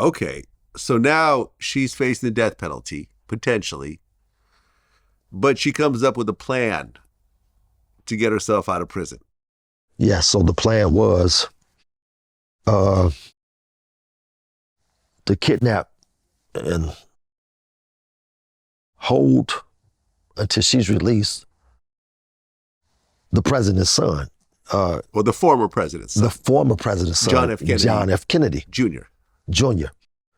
Okay, so now she's facing the death penalty, potentially, but she comes up with a plan to get herself out of prison. Yeah, so the plan was to kidnap and hold until she's released the president's son. Well, the former president's son. The former president's son. John F. Kennedy. John F. Kennedy. Jr.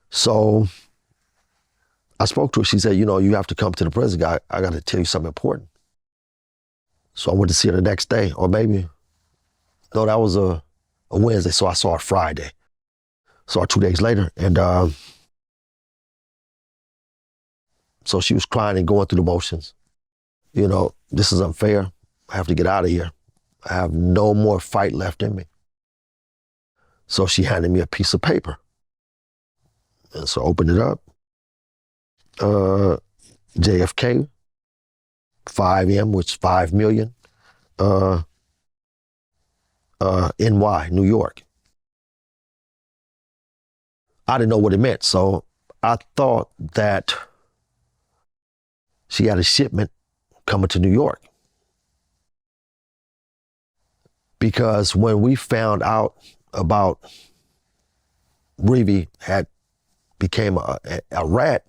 So I spoke to her. She said, you have to come to the prison. I got to tell you something important. So I went to see her the next day, or maybe, no, that was a Wednesday, so I saw her Friday. Saw her 2 days later, and so she was crying and going through the motions. This is unfair. I have to get out of here. I have no more fight left in me. So she handed me a piece of paper. And so I opened it up. JFK, 5M, which is 5 million. NY, New York. I didn't know what it meant, so I thought that she had a shipment coming to New York. Because when we found out about Reevy had became a rat,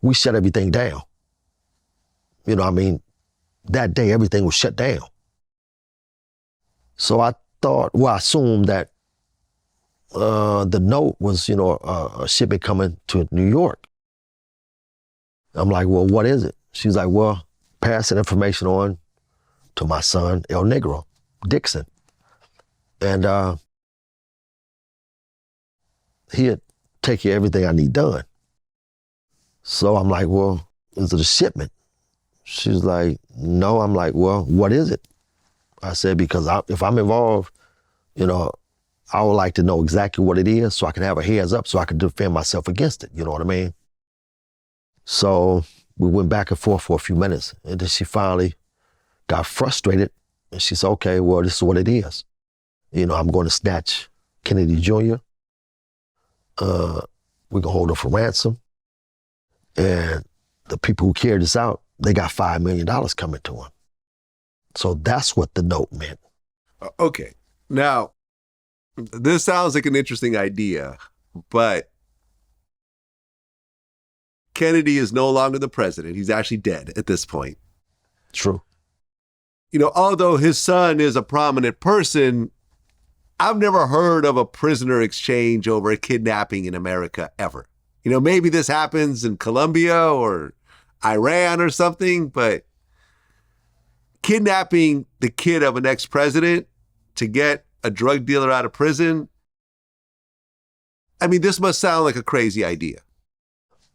we shut everything down. That day everything was shut down. So I assumed that the note was, a shipment coming to New York. I'm like, well, what is it? She's like, well, pass that information on to my son, El Negro, Dixon. And he'd take care of everything I need done. So I'm like, well, is it a shipment? She's like, no. I'm like, well, what is it? I said, because if I'm involved, I would like to know exactly what it is so I can have a heads up so I can defend myself against it. You know what I mean? So we went back and forth for a few minutes, and then she finally got frustrated, and she said, okay, well, this is what it is. I'm going to snatch Kennedy Jr. We can hold her for ransom. And the people who carried this out, they got $5 million coming to them. So that's what the note meant. Okay. Now, this sounds like an interesting idea, but Kennedy is no longer the president. He's actually dead at this point. True. Although his son is a prominent person, I've never heard of a prisoner exchange over a kidnapping in America ever. Maybe this happens in Colombia or Iran or something, but kidnapping the kid of an ex-president to get a drug dealer out of prison, this must sound like a crazy idea.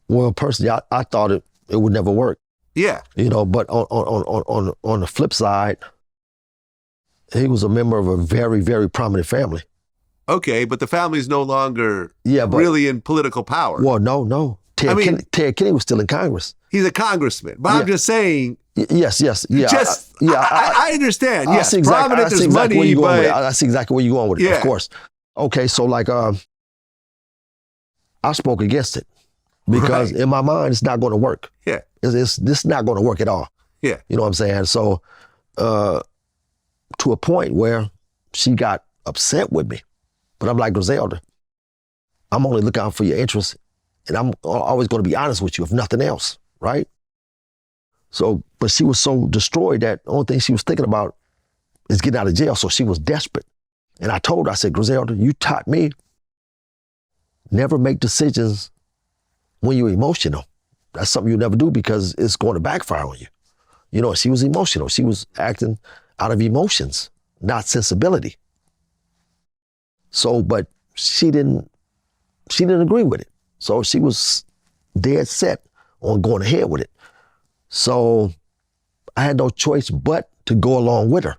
Well, personally, I thought it would never work. Yeah. But on the flip side, he was a member of a very, very prominent family. Okay, but the family's no longer really in political power. Well, no. Ted Kennedy was still in Congress. He's a congressman, but I'm just saying. Yes, yeah. I understand. Yes, prominent, there's money, but I see exactly where you're going with it. Yeah. Of course. Okay, so I spoke against it because in my mind it's not going to work. Yeah, this is not going to work at all. Yeah, you know what I'm saying. So to a point where she got upset with me, but I'm like, Griselda, I'm only looking out for your interests, and I'm always going to be honest with you, if nothing else, right? So, but she was so destroyed that the only thing she was thinking about is getting out of jail, so she was desperate. And I told her, I said, Griselda, you taught me never make decisions when you're emotional. That's something you never do because it's going to backfire on you. She was emotional. She was acting out of emotions, not sensibility. So, but she didn't agree with it. So she was dead set on going ahead with it. So I had no choice but to go along with her.